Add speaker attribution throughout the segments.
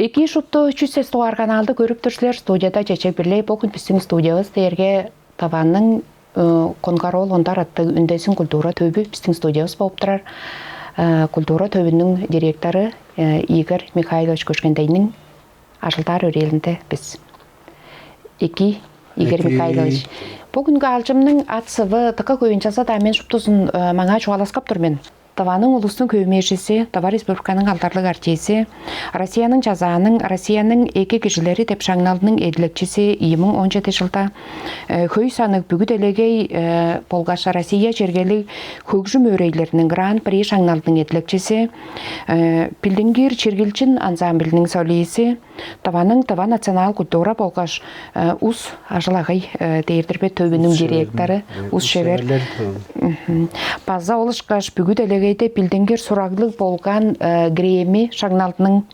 Speaker 1: Эки шутто 300 туар каналды көрүп тұрсылар студияда чечек бирлей бокун биздин студиябыз дээрге табанның конгарол ондар атты үндесин культура төбү биздин студиябыз болуп турар. Культура төбүнүн директору Игорь Михайлович Көшкендейнин ажылдар өрелинде биз. Игорь Михайлович. Бүгүнкү алжымның атсыбы тыка көйүнчаса да мен шуптусын маңа чуаласкап турмен. Таваның улустун көймешиси, Тава Республиканын алдарлык артиси, Россиянын жазаанын, Россиянын эки кишилери деп шаңналдын эдилекчиси 2017 жылда көй саны бүгүт элегей Болгаша Россия жергелик хөгжүм өрейлеринин Гран-при шаңналдын эдилекчиси, Пилдингир Чиргилчин ансамблинин солиси, Таваның Тава национал культура болгаш ус ажылагый дейирдирбе төбүнүн директору, ус шебер. Паза олышкаш бүгүт элегей Пилдингир сураглык болган Греми шагналдынын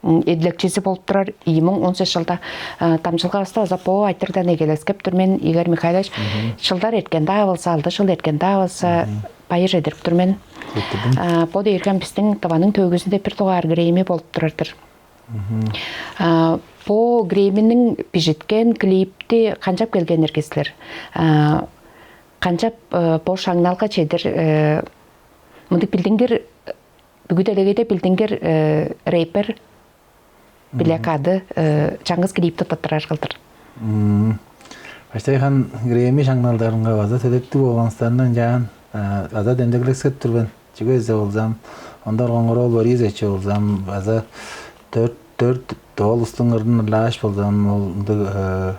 Speaker 1: эдилекчиси болуп турар 2018 жылда тамчылгаста озапо айтырдан эгелескеп турмен Игорь Михайлович жылдар эткенде абылса алды жыл эткенде абылса байыр эдирип турмен бо дейирген биздин Таванын төгүсүндө бир тугар Греми болуп турардыр. Бо Греминин бижиткен клипти канчап келген эркесилер, канчап бо шаңналга чедир Мындык Пилдингир бүгүт элегейде Пилдингир рэпер билякады чаңгыз клипти таттырар кылдыр.
Speaker 2: Баштайхан Греми шаңналдарынга база төлөттү болгонстандан жаан аза дендегилексет турбен. Чигөзө болсам, ондар коңгорол Борисович болсам, база 4 толустун ырдын лаш болсам, ол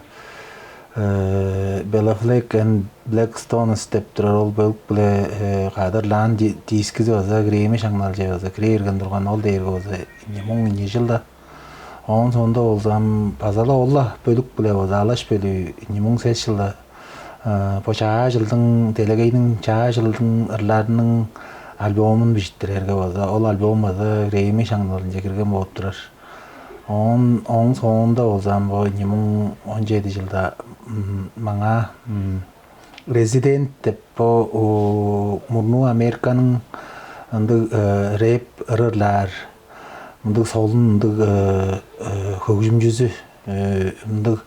Speaker 2: Bella Fleck and Blackstone step troll bulk play kadar lan diskiz oza Grammy şanglar jey oza kirergen durgan ol deyir oza 2010 жылда он сонда олзам пазала олла бөлүк плay oza алаш бөлү 2008 жылда поча жылдын телегейдин чаа жылдын ырларынын альбомун биштирерге oza ол альбом oza Grammy şangların жекирген болуп турар. Он соңында олзам 2017 жылда маңа резидент деп мурну Американын рэп ырырлар мындык солун мындык хөгжүм жүзү мындык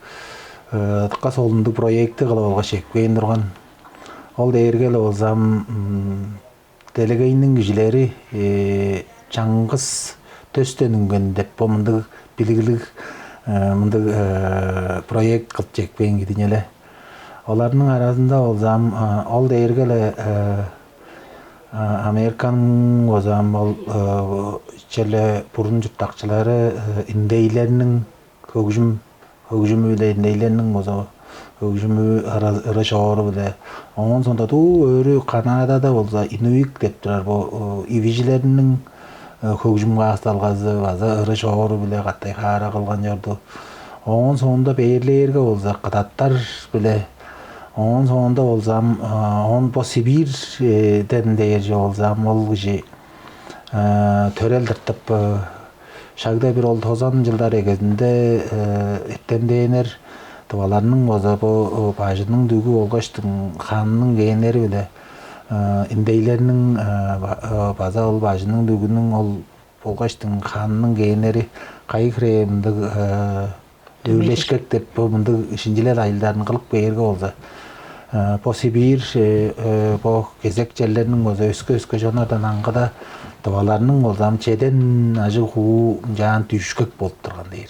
Speaker 2: тыкка солундук проекти кылып алга чекпейин турган ол дээрге эле болсам делегейнин кишилери чаңгыз төстөнүнгөн деп мындык билгилик мындык проект кылып чекпейин кидин эле. Олардын арасында болсам ол дээрге эле Американын болсам ол челе бурун журттакчылары индейлеринин хөгжүмү эле индейлеринин болсо хөгжүмү ыры шоору эле. Онун сонда өрү Канадада болсо инуик деп турар бу ивижилеринин хөгжүмгө асталгазы база ыры шоору биле каттай хаара кылган жорду. Онун соңунда бээрлерге болсо кататтар биле. Онун соңунда болсам он по Сибирден дейер болсам ол киши төрел тартып шагда бир ол 90 жылдар эгезинде эттемденер тубаларынын болсо бу бажынын дүгү болгоштун ханынын кээнери биле индейлеринин база ол бажынын дүгүнүн ол болгоштун ханынын кээнери кайыкре мындык дөөлешкек деп мындык ишинжилер айылдарын кылып бээрге болсо по Сибирь по кезек жерлеринин болсо өскө жонордон аңгыда тубаларынын болсам чеден ажы хуу жаан түйүшкөк болуп турган дейир.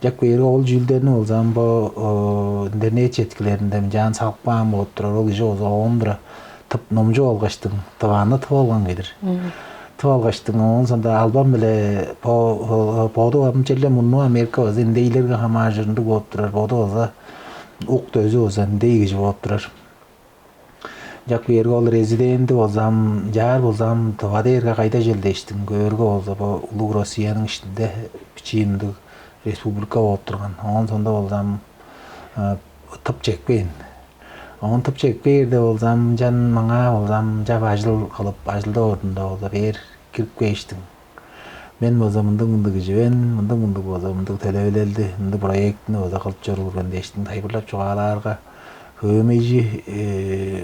Speaker 2: Жак бээрге ол жүлдөрүнү болсам бу интернет четкилеринде жаан салкпаан болуп турар. Ол киши болсо ондура тып номжу алгаштың Таваны тып алган кедир. Тып алгаштың онун сонда албам беле боду амчеле муну Америка болсо индейлерге хамажырындык болуп турар. Боду болсо укты өзү болсо индей киши болуп турар. Жак берге ол резиденти болсам, жаар болсам Тава дээрге кайда желдештиң көргө болсо бу улуг Россиянын ичинде чийимдик республика болуп турган. Онун сонда болсам тып чекпейин. Онун тып чекпейирде болсам жан маңа болсам жап ажыл кылып ажылда ордунда болсо бер кирип келиштиң. Мен болсо мындык кишибен, мындык болсо мындык төлөбөлелди, мындык проектини болсо кылып жүргөн дештиң. Тайбырлап чугааларга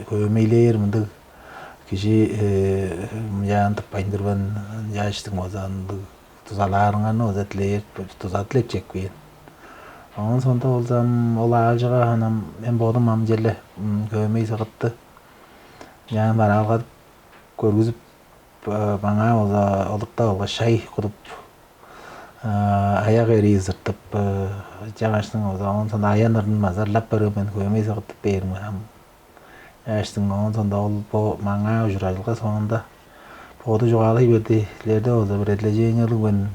Speaker 2: көмейлер мындык киши жаан тыппайын турбан жаштың болсо tuzalarına o zetleyip tuzatlayıp çekmeyin. Ondan sonra olsam ol ağacıga hanım ben bodum amjelle kömeyi sağıttı. Yani var alga görgüzüp bana oza olukta olga şay kudup ayak eri zırtıp jagaştın oza ondan sonra ayanırın mazarlap barı ben kömeyi sağıttıp berimi ham. Yaştın ondan sonra ol bu bana ujurayılga sonunda bodu jogaly berdilerdi oza bir edileceğin yılı ben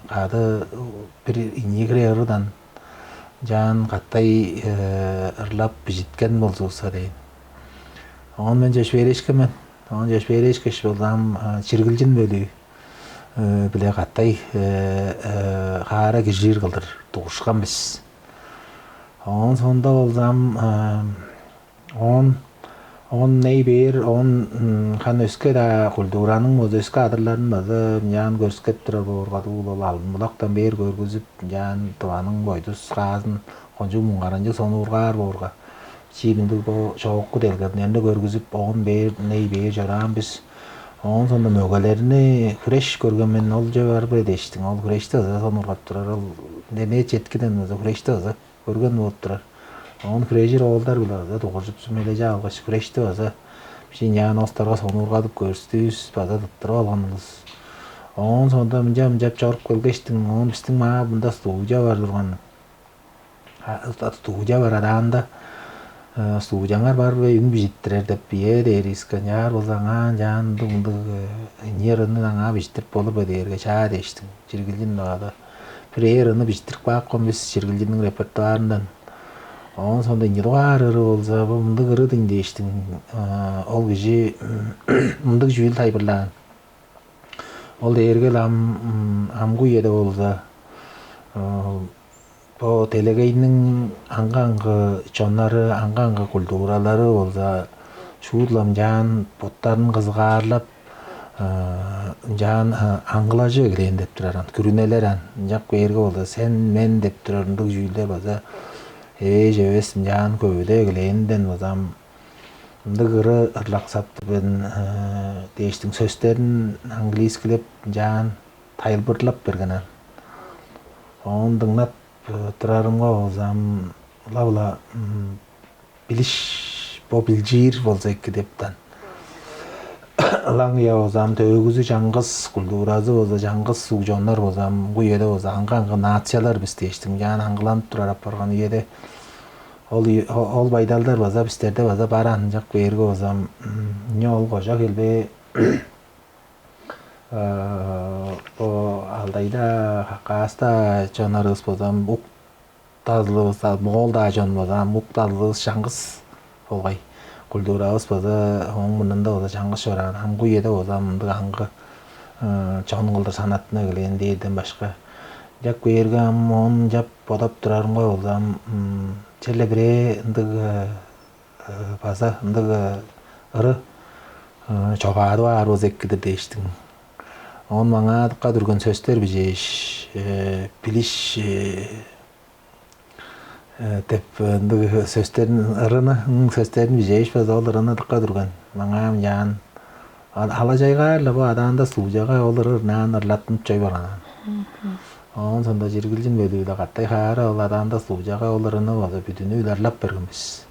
Speaker 2: kadı bir inyigre yarıdan Jan katay ırlap bijitken bolsa deyin. Oğun men jaşbereşkemen. Oğun jaşbereşkeş bolam çirgiljin bölü. Bile katay hara gijir kıldır. Doğuşkan biz. Oğun sonda bolsam on ney ber on kan öske da kulturanın moz öske adırların bazı yan görskep tura borga dul alın bulaktan ber görgüzüp yan tuanın boydus gazın konju mungaranjı sonu urgar borga çibindi bu çoğukku delgep nende görgüzüp on ber ney ber jaran biz on sonda mögelerini küreş görgemen olca var bir deştin ol küreşte azı sonu urgap turar ol ne çetkiden azı küreşte azı görgen bolup turar Onun küreşir oğullar bile azı, doğrucup sümelece algıç küreşti azı. Bir şey yan ostарға соны urgadıp görstüz, baza dıttırı alganımız. Onun sonunda mıncap çoruk kölgeçtin, onun bizden mağa bunda studiya var durgan. Studiya var adağında. Studiyalar var ve ün bijittirer dep biye deriz ki, yar bolsaňa jan dungdy yerini aňa bijittirip bolup ederge ça deştin. Çirgiljin dağda. Bir yerini bijittirip bakkom biz çirgiljinin repertuarından. Ondan sonra yıllar olsa bu mındık ırıdın deştin. Ol gıcı mındık jüyül taybırlan. Ol dergel amgu yede olsa bu telegeyinin angangı çonları, angangı kulturaları olsa şuudlam jan potların kızgarlap jan angılacı giren dep turaran, kürüneleran, jak berge olsa sen men dep turarındık jüyülder baza Jeves jan köwede gelenden ozam ndygırı ırlak saptı ben deştin sözlerin angliskilep jan taýylbyrlap bergenen. Onu dıňlap turarymga ozam ula biliş bo biljir bolsa iki depden. Lan ya ozam tögüzü jaňgys kulturazy bolsa jaňgys suwjonlar ozam bu ýerde ozam anga nasiýalar biz deştin jan anglanyp turarap bargan ýerde ol baydallar baza bizlerde baza baran jak berge ozam ne ol goja gelbe o aldayda hakasta çonarız bozam uk tazlыбыз moğolda jon bozam uk tazlыбыз jaňgys bolgay kulturabız baza oň mununda oza jaňgys joran hangu ýerde ozam hangy çon gyldyr sanatyna gelen diýden başga jak bergem on jap bodap turarymga ozam Çelebre ndık baza ndık ırı çoğadı var o zekkidir deştin. On bana dıkka durgun sözler bijeş, biliş tep ndık sözlerin ırını, sözlerin bijeş baza ol ırını dıkka durgun. Bana yan alacayga bu adanda sujaga olur ırnan ırlatınıp çoy baranan. Ondan sonra jirgiljin bölüyle qattay hara ol adamda sujaga olarını baza bütünü ülerlap bergenmiz.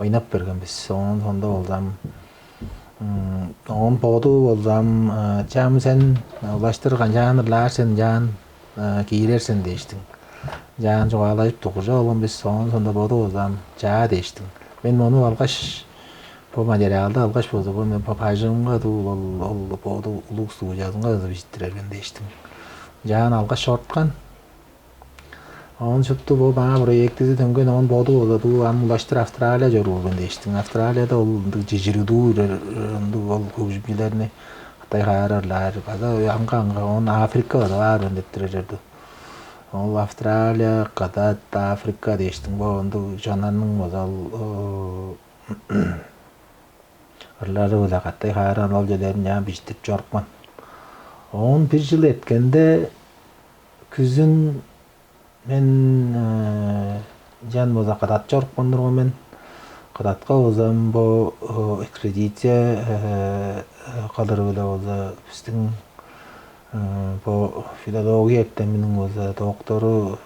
Speaker 2: Oynap bergenmiz. Ondan sonra olsam on bodu olsam çam sen ulaştırgan janrlar sen jan giyersen deştin. Jan jogalayıp tokuja olan biz ondan sonra bodu olsam ça deştin. Ben onu algaş bu materialda algaş bodu bu men papajımga ol bodu uluk sujaga bijittirergen deştin. Jan alga şortkan. On şuttu bu bana proyektisi döngen on bodu oldu am ulaştır Avustralya jorulgun deştin. Avustralyada ol jijiridu ol köjbilerini Hatay hararlar. Baza anga on Afrika'da var öndettirerdi. Ol Avustralya kada Afrika deştin. Bu ondu jananın bozal ırları ola Hatay harar ol jelerin jan bijitip jorkman. 11 yıl etkende küzün men jan boza qadat jork bandırgo men qadatqa ozam bu ekspedisiya qalır bile oza bizden bu filologiya ekteminin bolsa doktoru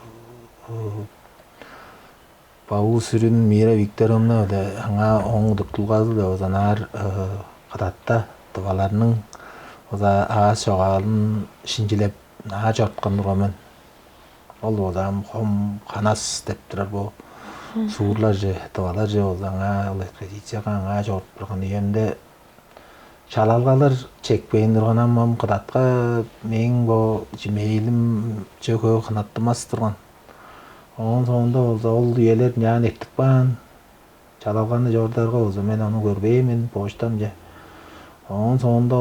Speaker 2: Бау сүрін Мира Викторовна да аңа оң дұқтылғазы да озанар қадатта тұғаларының оза ағас жоғалын шинжілеп аға жортқан дұрғамен. Ол озам қом қанас деп тұрар бұл суырлар же, тұғалар же озаңа экспедицияға аңа жорт бұрған үйемде шалалғалар чекпейін дұрған амам қадатқа мен бұл жемейлім жөкө қанаттымас тұрған. Onun sonunda ol üyeler yani ettik ben. Çalalganı jordarga olsa men onu görbeyimin poçtam je. Onun sonunda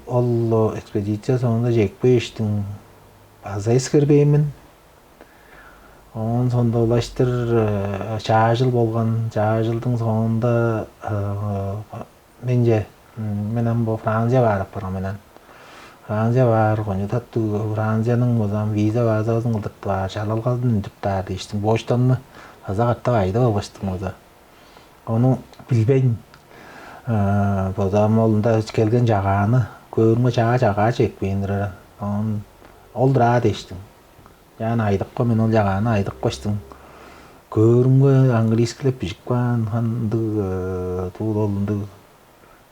Speaker 2: ol ekspedisiya sonunda jekpe iştin. Baza eskerbeyimin. Onun sonunda ulaştır çağ bolgan. Çağ жылдың sonunda men bu Fransiya barıp barам менен. Fransiya var, konya tattu Fransiyanın ozan viza vazasın qıldıqtı var, şalalgadın tüptardı iştin, boştanını azaqatta ayda oluştum oza. Onu bilbeyin, bozam olunda kelgen jağanı, körünge jağa çekbeyindirer. Oldura deştin. Yani aydıqqa men ol jağanı aydıqqa iştin. Körünge angliskilep bijikban, handı tuğul olundu,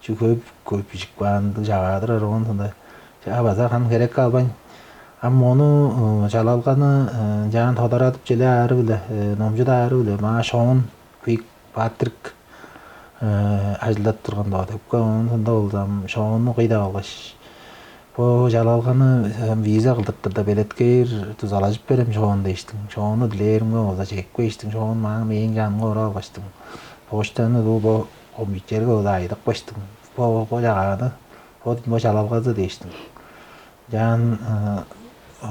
Speaker 2: şu köp bijikbandı jağadırar onun sonda. Bazar han gerek kalbан. Amma onu çalalgаны жан тодаратып желе ары биле, номжуда ары биле. Ма Шон Квик Патрик ажылдап турганда деп онун сонда болсам Шонну кыйда алгаш. Бу жалалганы виза кылдыртырда белеткер тузалажып берем Шон дештим. Шонну дилеримге болса чекпей иштим. Шон мага менин жанымга ора алгаштым. Поштаны бу компьютерге ода айдык баштым. Бу жаганы бу жалалгазы дештим. Jan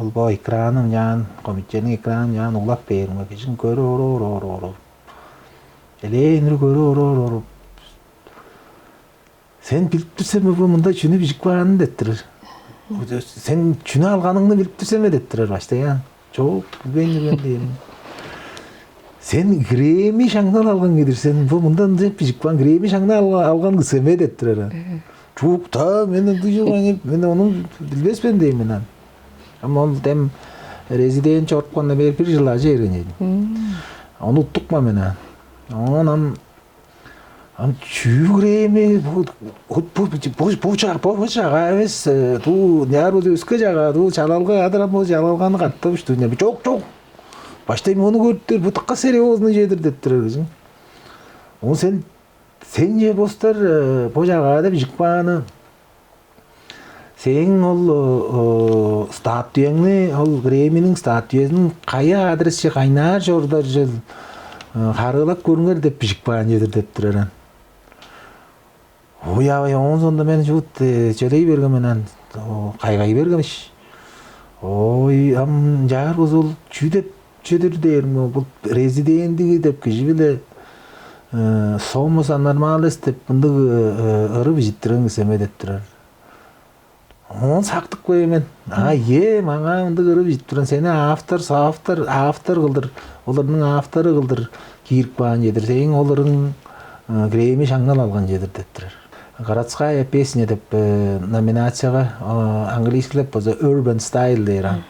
Speaker 2: olbo ekranım jan komitenin ekranım jan ulap bermek için görür. Eleyinir görür. Sen bilip dursan bu munda şunu bijik varını dettirir. Sen şunu alganını bilip dursan mı dettirir başta ya. Çok bilmeyen değilim. Sen gremi şangdan algan gidersen bu mundan bijik var gremi şangdan algan gıseme dettirir. Çok da men duyuyorum men onu bilmesem deyim ben. Ama onu dem rezident çortqanda bir yıllar jerenedi. Onu tutma men. Onam çügremi bu çağa eves tu nyaru üskü çağa tu çalalga adara bu çalalganı qattı üstüne çok baştayım onu gördür bu tıqqa serioznu jedir dettirir. Onu sen je bostar bu jagada bijikpany. Sen ol statüyeni, ol greminin statüyesinin kaya adresi kaynar jordar jel harılap görünger dep bijikpany jedir deptireran. O ya onun sonunda men jut çöleyi bergen menen kaygay bergemiş. Oy am jar bozul çüdep çödür derim bu rezidentigi dep kişi bile somos anormales dep bundu ыры bijittiren seme dettirer. Он сактык кой мен. Мага мынды ыры bijittiren seni автор кылдыр. Олардын автору кылдыр. Кирип баан жедир. Сен олардын греми шаңнал алган жедир деттирер. Городская песня деп номинацияга английскилеп болсо urban style дейран.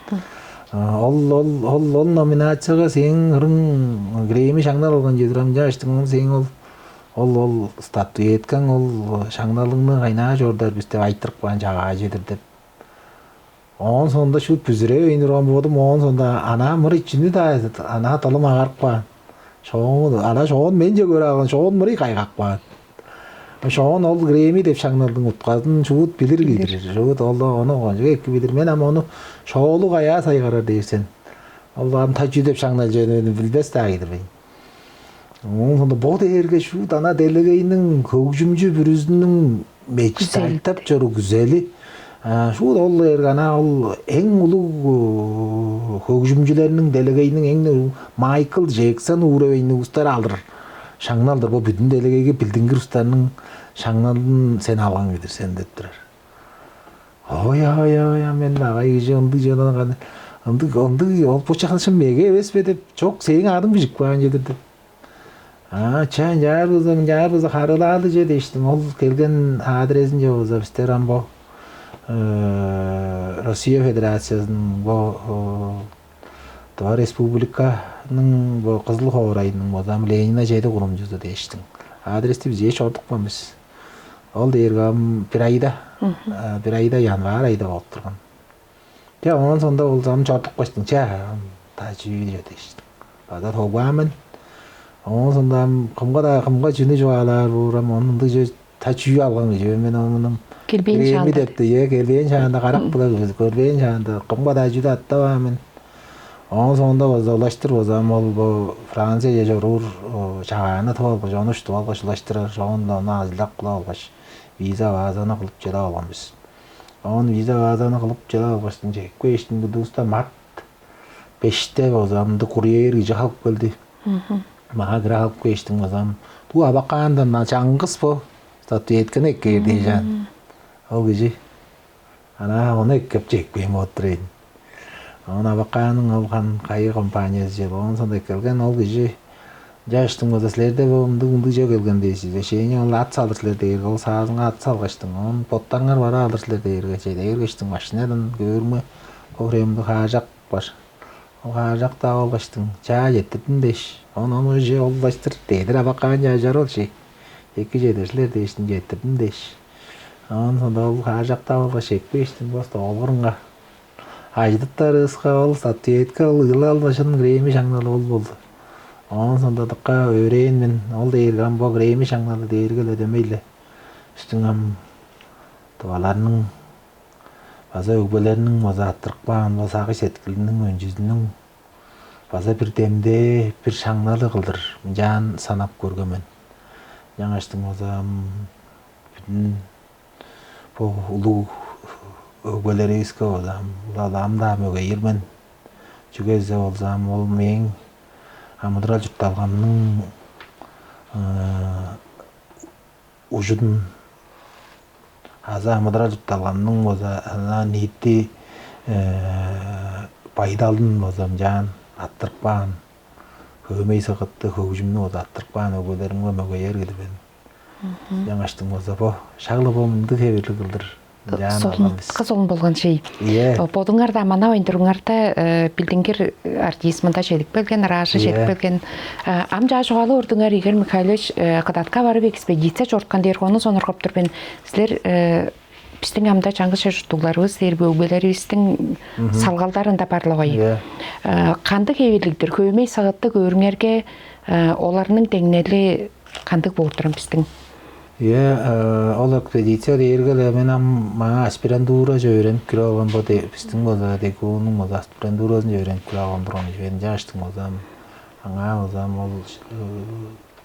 Speaker 2: Ол номинацияга сен ырың греми шаңнал алган жедирам жаштың сен ол статуэткаң ол шаңналыңны кайна жордар биз деп айттырып калган жага жедир деп. Онун сонда шу бүзүрө өйнүргөн болдум. Онун сонда ана мыр ичини да ана талым агарып калган. Шоон мен же көрө алган шоон мыры кайгап калган. Шоон ол греми деп шаңналдың уткатын шуут билир кийдир. Шуут onu конжуга эки билир. Мен ам onu шоолу кая сайгарар дейсен. Ол ам тажы деп шаңнал жөнүн билбес да кийдир. Онун сонда бо дээрге шуут ана делегейнин көгжүмжү бүрүзүнүн мечти айтап жору güzeli. Шуут ол дээрге ана ол эң улуу көгжүмжүлөрүнүн делегейнин эң Майкл Джексон уровеньни устар алдыр. Шаңналдыр бу бүтүн делегейге билдингир устарынын шаңналын сен алган кедир сен дептирер. Ой мен агай киши ынды жанаган ынды ол почакалышым меге эбеспи деп чок сенин адың bijikpan жедир деп. Чан жарбызы харылады же дештим. Ол келген адресин же болсо биздер амбо Россия Федерациясының бұл Тава Республиканың бұл Қызыл Хоорайының бозам Ленина жайды құрым жүзі дейштің. Адресті біз еш ордық бамыз. Ол дейіргам бір айда январ айда болып тұрған. Онан сонда ол зам жордық қоштың та жүйі дейштің. Базар хоғамын. Онан сонда қымға жүні жоғалар ұрам, онынды жөз та жүйі алған жүйі мен онының
Speaker 1: Келбейін шағында.
Speaker 2: Келбейін шағында қарақ бұла көрбейін шағында қымға да жүді аттавамын. Ondan sonra vazgeçtir o zaman bu Fransa'ya jorur çağını tolga jonuş tolga şulaştırır ondan nazilak kılağılgaş viza vazana kılıp jela alganбыз. Onun viza vazana kılıp jela algaştın jekpe iştin gudusda mart 5'te o zaman da kuryer gece halk geldi. Mağa gira halk geçtin o zaman. Bu abaqandan na çangıs bu. Statu etkene ekkerdi jan. O gece. Ana onu ekkep jekpeyim oturayın. Ona baqanın alған қайы компаниясы жеп, оның сонда келген ол кеше жаштың өзәсілерде бұнды жау келген дейсіз. Шейіне ол ат салдырсылер дейір, ол сағызыңа ат салғаштың. Оның поттарыңар бара алдырсылер дейір кеше. Дейір кештің машинадан көрме көремді қажақ бар. Ол қажақ да олғаштың. Жа жеттірдің дейш. Оны же олғаштыр дейдір абаққан жажар ол шей. Екі жедірсілер дейштің жеттірдің дейш. Оның сонда ол қажақ да олғаш екпештің баста олғырынға. Аждыттар ысқа ол, саттиетке ол, ұлы албашының грейми шаңналы ол болды. Оның сондадыққа өрейін мен, ол дейірген бұл грейми шаңналы дейіргел өдемейлі. Үстіңім туаларының, база өгбелерінің, база аттырықпаған, база ағыс еткілінің, өнжізінің, база бір демде, бір шаңналы қылдыр. Жан санап көргемен. Жаңаштың база бұл ұлы Өгбелерейске олам, ұладам мөгейірмен. Жүгезі олзам, ол мен амыдыра жұтталғанның ұжыдын, аза амыдыра жұтталғанның оза ниетті пайдалдың озам жан аттырықпаған. Көмей сықытты көкжімні оза аттырықпаған өгбелеріңі мөгейер келібен. Жаңаштың оза бұл, шағылы болмынды кеберлі қылдыр.
Speaker 1: Қызылын болған шей. Бодыңарда мана ойындырыңарда білдіңгер артизмында жедік белген, рашы жедік белген. Амжа жоғалы ордыңар Игорь Михайлович қыдатқа барып экспедиция жортқан дейір оны соныр қоп тұрбен. Сіздер біздің амда жаңғы шешірттуғыларыңыз, сербі өбелеріңіздің салғалдарында барлығы. Қанды кевелігдер, көмей сағытты көріңерге оларының деңнелі қандық болдырын біздің?
Speaker 2: Ол экспедиция дейіргілі мен маңа аспирантура жөйрен күрі алған бұл біздің болда декуының болда аспирантурасын жөйрен күрі алған бұрын жөйрен жаштың болдам. Аңа болдам ол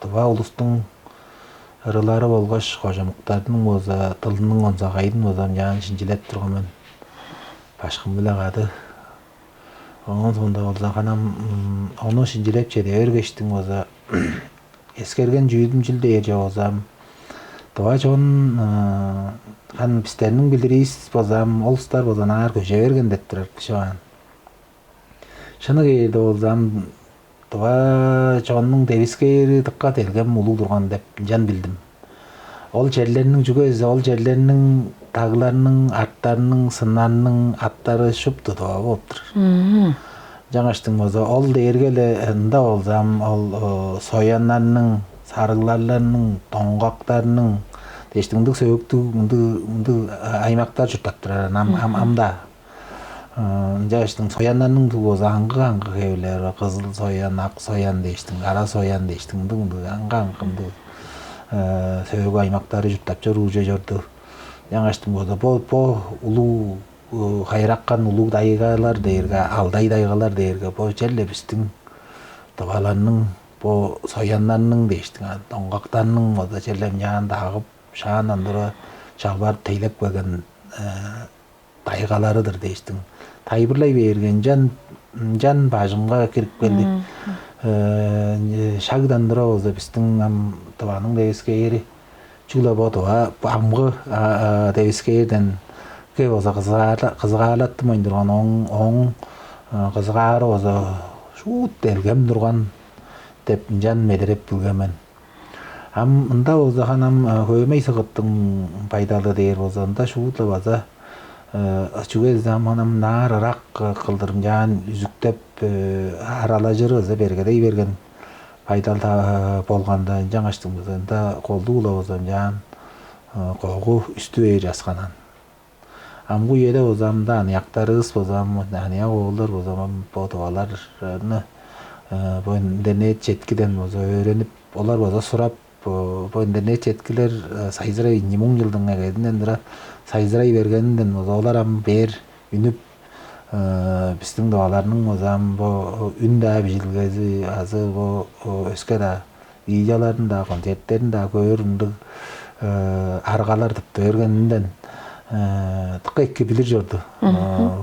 Speaker 2: тұба ұлыстың ұрылары болғаш қожамықтардың болда тылының онзағайдың болдам жағын шинжілет тұрғымен башқым біле қады. Оңын сонда болда қанам оны шинжілеп жеді өргештің болда ескерген жүйдім жылде ерже болдам. Тоға жоғын қан пістерінің білдірейіз бозам, олыстар бозан ағар көже берген деттірір жоған. Шыны кейді олзам, тоға жоғынның девискейірі тұққа телгем ұлу тұрған деп жан білдім. Ол жерлерінің жүгөзі, ол жерлерінің тағыларының, арттарының, сынарының аттары шыпты тоға болыптыр. Жаңаштың боза, ол дейіргелі ұнда олзам, ол соянларының, сарыларларының, тоңғақтарының, дештіңдік сөйіктік аймақтар жүрттаттырар амда. Жаштың соянларының тұғыз аңғы кеулері, қызыл соян, ақ соян дештің, ара соян дештің, аңғы сөйгі аймақтары жүрттап жүр, ұжы жүрді. Жаңаштың боза, бұл ұлу қайраққан ұлу дайғалар дейірге, алдай дайғалар дейірге, бұл жерле біздің тұғаларының bu soyanlarının değiştin, toңgaqlarının o da çellem yanında ağıp şağından dura çalbar teylep koygan daygalarıdır değiştin. Taybırlay bergen can bajımga kirip geldi. Şagdan dura o da bizden tavanın deviske yeri çula botoğa amgı deviske yerden ke o da kızgalattım oyndurgan on kızgar o da şut delgem durgan деп жан медереп бүлгемен. Ында болса ханам көмей сығыттың пайдалы дейір болса, ында шуытлы база Açığı zamanım nararak kıldırım can üzüktep aralajırızı bergedey bergen faydalı da bolganda жаңаштığımızda koldu ulabızdan can qoğu üstü jasqanan. Am bu yerde o zaman yaktarız o zaman hani oğullar o zaman fotoğraflarını bu internet çetkiden o öğrenip olar o sorap bu internet çetkiler sayızra 20 yıldan geldiğinden dira sayızra bergenden o olar am ber ünüp bizдің doğalarının o zaman bu ünde bilgisi azı bu öskeda videolarında konsertlerinde göründük argalar tıpta örgeninden tıkka ekki bilir jordu.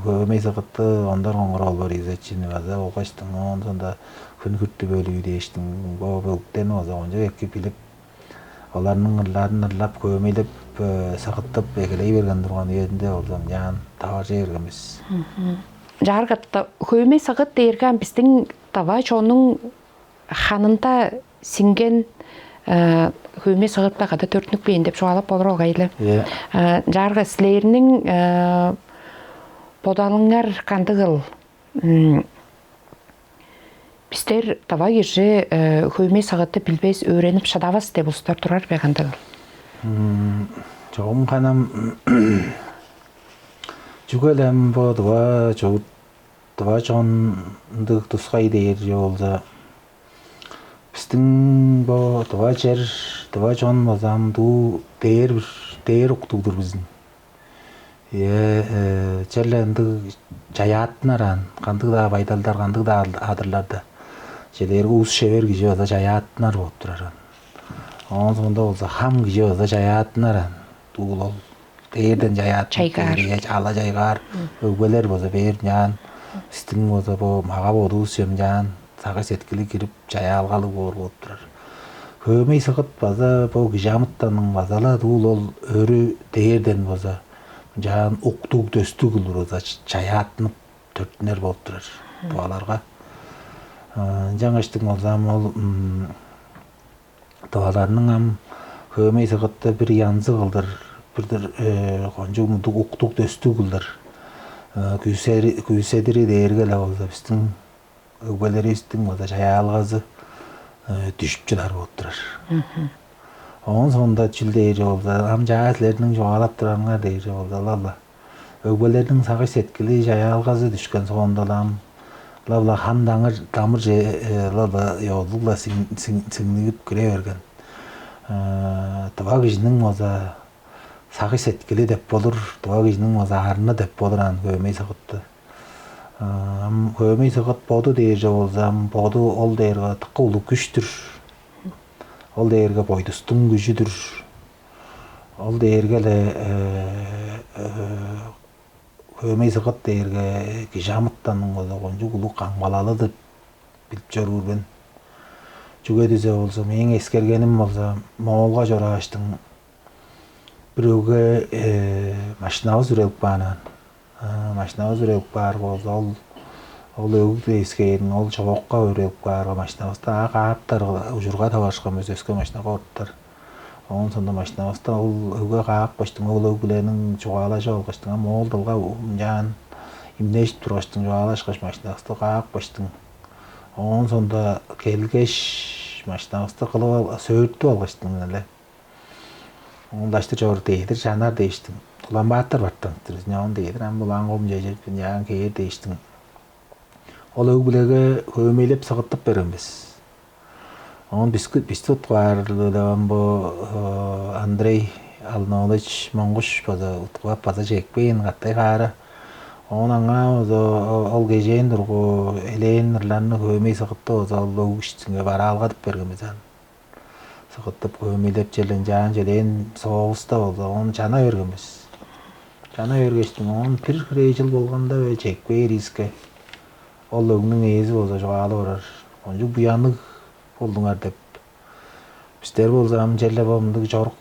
Speaker 2: Kömeyse kıttı ondan oңгурал бар изечини база окаштың он сонда күн күттү бөлүү дейштин. Бо бөлүктен о загонжа ekki билип аларның ырларын ырлап көмейлеп сакыттап эгелей берген турган жеринде олдом жан табажа бергенбиз.
Speaker 1: Жаргатта көмей сагыт дээрген биздин таба чонун ханында синген көмей сагытта када төртнүк бейин деп чуалап болор огайлы. Жарга силернин подалыңар кандыгыл биздер таба киши көмей сагытты билбес öğrenip шадабас деп устар турар бе кандыгыл.
Speaker 2: Чоғым қанам жүгелем бо два чондық тусқай дейір жолда біздің бо два чон базам ду дейір уктугдур біздің черлендік жаятынаран қандық да байдалдар қандық да адырларда желерге уыз шевер кижи база жаятынар болып тұраран он сонда болса хам кижи база жаятынаран туул Değerden jayat, ala jaygar, ögbeler boza ber jan, sistin boza bo maga bodu söm jan, saga setkili kirip jaya algalı bolup turar. Kömey saqıt baza bo gijamıttanın bazala tuul ol örü değerden boza jan uktug döstug boza jayatınıp törtünер bolup turar tualarga. Жаңаштың olsam ol tualarının am kömey saqıtda bir yanzı kıldır. Birdir koncu muduk uktuk döstü kıldır. Küysediri değergele olsa bizden ögbeleri üstün olsa jaya algazı düşüpçüler bolupturar. Onun sonunda çül değeri olsa am jaatlerinin joğalap turanlar değeri olsa lalla. Ögbelerinin sağı setkili jaya algazı düşken sonunda lalla han damır lalla yolukla sinligip küre vergen. Tıva kişinin olsa sağı setkili dep bolur, tuğa kişinin mazarını dep bolur an kömey saqıtты. Kömey saqıt bodu deyirce olsam, bodu ol deyirge tıqqa uluk güçtür. Ol deyirge boydustun gücüdür. Ol deyirge kömey saqıt deyirge gijamıttanın koncu uluk qanbalalı dep bilip jorur ben. Жүге düze olsam, en eskergenim olsa, Moğolga joraştın. Biröge maşinabız ürelip banan. Maşinabız ürelip bar bolsa ol ögük deyskeyin, ol çoğokka ürelip bar maşinabızda qaaptar ujurga tabaşqan özöske maşinaga orttar. Onun sonunda maşinabızda ol ögü qaap baştın, ol ögülenin çoğalaşı olgaştın, ama ol dalga jan imneşip turgaştın, çoğalaşqaş maşinabızda qaap baştın. Onun sonunda kelgeş maşinabızda qılıp söğüttü algaştın ele. Ondaştı çoğur değildir, janar değiştin. Ulan bağıttar barttantırız, ne on değildir, ama ulan qom jajırpın, yağın keyer değiştin. Ol ögülege kömeylep saqıttıp berenbez. On biz tutqarlıdan bu Andrei Alnovich Monguş utqap baza jekpeyin qattay qara. Onanga ol gejen durgu eleyin ırlarını kömey saqıttı oza ol ögüştünge bara algadıp bergenbez. Saqıttıp kömeylep jelen jan jelen soğusta olsa onu jana bergenbez. Jana bergeçtin, on bir yıl bolganda ve jekpey riske. Ol ögünün ezi olsa joğalı orar. Oncu buyanık bolduңar dep. Bizler bolsam jelle bomduk joruk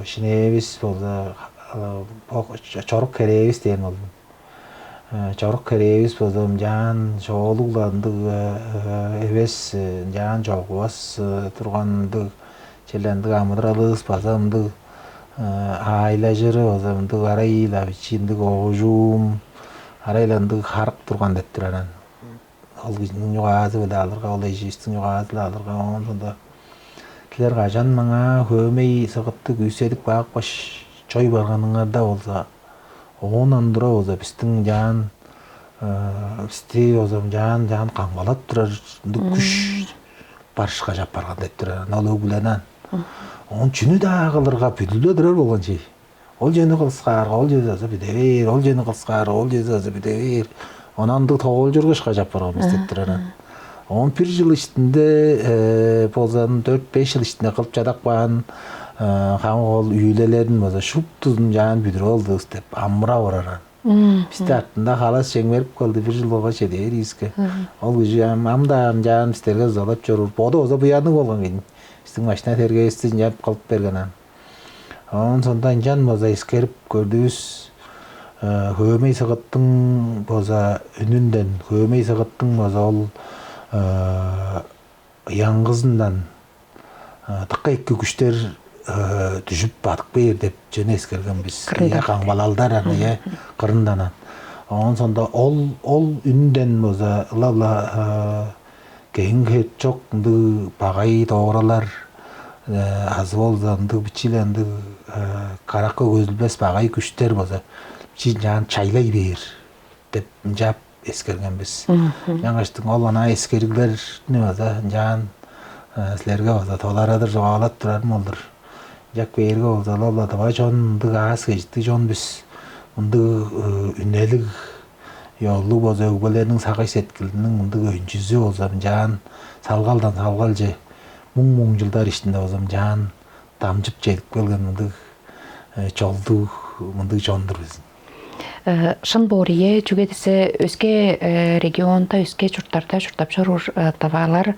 Speaker 2: şinebis bolsa joruk kerebis deyen oldum. Joruk kerebis bolsam jan çoğuluklandık eves jan jogubas turgandık jellendik amıdıralız basamdık Ailajırı o zaman da arayla biçimdik oğuzum araylandık harık durgan dettiren. Algıcının yuğazı bile alırga, olaycısın yuğazı bile alırga. Ondan sonra kiler qajan mağa hömey sığıtты güysedik baq baş çoy barganыңarda olsa ondan dura olsa bizдің жан bizde o zaman жан қаңбалап тұрар күш барышқа жап барған деп тұрар налог біләнен onun чүні да қылырға бүділі тұрар болған şey ол жені қылысқарға ол жені азы бідевер ол жені қылысқарға ол жені азы бідевер онанды тоғыл жүргішқа жап барған деп тұрар. Он bir yıl içinde bozan 4-5 yıl içinde kılıp çadak bağın kanğol üyelerin boza şup tuzun jağın büdür oldu istep amra oraran. Bizde artında halas şeng verip kaldı bir yıl olga çedeğer iske. Ol gücü amda jağın bizlerge zolap çorur. Boda oza bu yanık olgan gidin. Bizden maşina terge istin jap kalıp bergenan. Onun sondan jan boza iskerip gördüğüz hömey sığıttın boza önünden hömey sığıttın boza ol яңғызынан тыққа екі күштер түшіп батық бейір деп жөне ескерген біз қаңбалалдар қырынданан. Онын сонда ол үнден боза лабла кейін кет жоқ бағай тоғыралар азы болзанды бичиленді қараққа көзілбес бағай күштер боза жан чайлай бейір деп жап ескерген біз. Жаңаштың ол ана ескергілер не база жан сілерге база толарадыр жоғалат тұрарым олдыр. Жак бейерге база лола таба жонды ағас кежді жон біз. Мұнды үнелік yollu база өгбелерінің сағай сеткілінің мұнды өйінчізі олзам жан салғалдан салғал же мұң жылдар ішінде олзам жан дамжып жетіп келген мұнды жолды мұнды жондыр біздің.
Speaker 1: Шын борие жүгедісі өске регионда, өске жұрттарда жұрттап жүрur тавалар.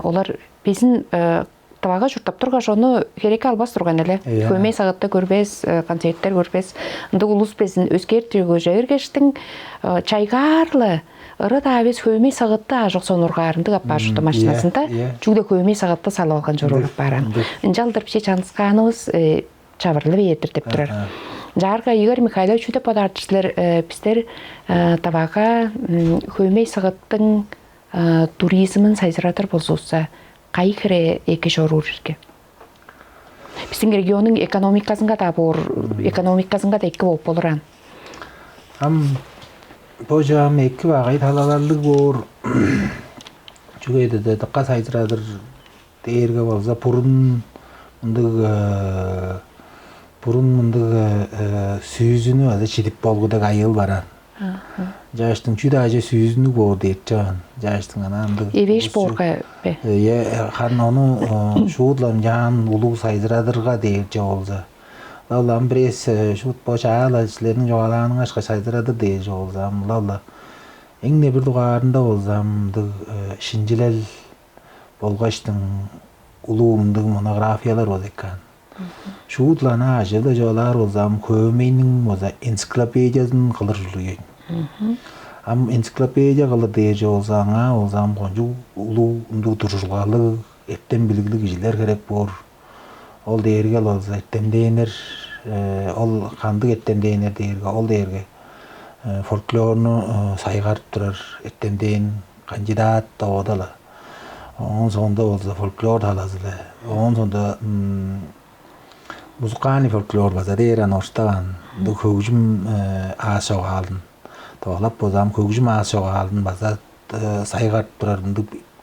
Speaker 1: Олар безін таваға жұрттап тұрға жоны кереке албас тұрған әлі. Көмей сағытты көрбес, концерттер көрбес. Үнді ұлыс безін өскер түргі жәргештің чайғарлы ұры табес көмей сағытты ажық сонырға арынды қаппа жұртты машинасында жүгде көмей сағытты салы алған жүрur баран. Үнжалдыр пше чанысқаныңыз чавырлы бейетір деп тұрар. Жарға Игорь Михайлович үті подартышылар біздер таваға көмей сағыттың туризмін сайзыратыр болсуса қай кіре екі жору жүрге? Біздің регионың экономикасынға да бор, экономикасынға да екі болып болыран?
Speaker 2: Бұл жағым екі бағай талаларлық бор жүгейді де дыққа сайзыратыр дейірге болса Burun mındığı süyüzünü azı çidip bolguda ayıl baran. Jaştın çüde acı süyüzünü bor deyip can. Jaştın anandı.
Speaker 1: Ebeş borga be.
Speaker 2: Han onu şuudlam can ulu saydıradırga deyip can olza. Lallam bires şuud boş ağala işlerinin joğalanın aşka saydıradır deyip can olzam. Lalla. Eŋne bir duvarında olzam. Şincilel bolgaçtın ulu monografiyalar olekkan. Şuutlana ajıda jolar olsam kömeynin oza ensiklopediyasın kılır jülüyen. Am ensiklopediya kılır deyece olsana olsam koncu ulu undu duruşgalı etten bilgili kişiler gerek bor. Ol değerge olsa etten değinir, ol kandık etten değinir değerge, ol değerge folklorunu saygarıp durar etten değin kandidat da odala. Onun sonunda olsa folklor halazılı. Onun sonunda Muzikani folklor baza deyran ortagan. Bu kögücüm aşağı aldın. Toğlap bozam kögücüm aşağı aldın baza saygarıp durar.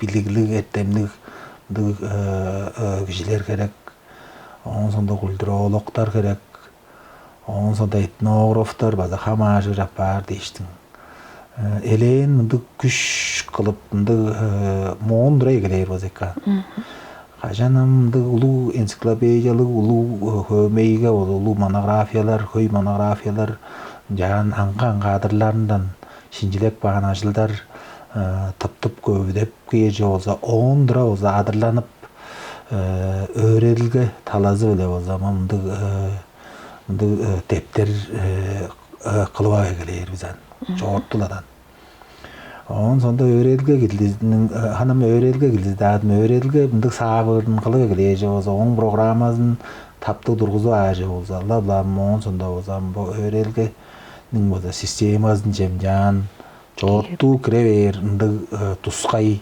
Speaker 2: Biliglik ettemlik kişiler gerek. Onun sonunda kulturologlar gerek. Onun sonunda etnograflar baza hamajı rapar değiştin. Eleğin mındık güç kılıp mındık moğundura egeler bazeka. Kajanam ulu ensiklopediyalı ulu hömeyge ulu monografiyalar, höy monografiyalar jan ankan kadırlarından şinjilek bağınacılar tıp köydep geje olsa ondura olsa adırlanıp öğrenilge talazı bile olsa mındık tepter kılıva egeler bizden çoğurtuladan. Onun sonunda öğrenilge gidildi. Hanım öğrenilge gidildi. Adım öğrenilge mındık sağırın kılıva gelece olsa onun programasının taptı durguzu ağacı olsa Allah mon sonda olsam bu öğrelge ning boza sistemasın jemjan çoğuttu krever ındı tuskay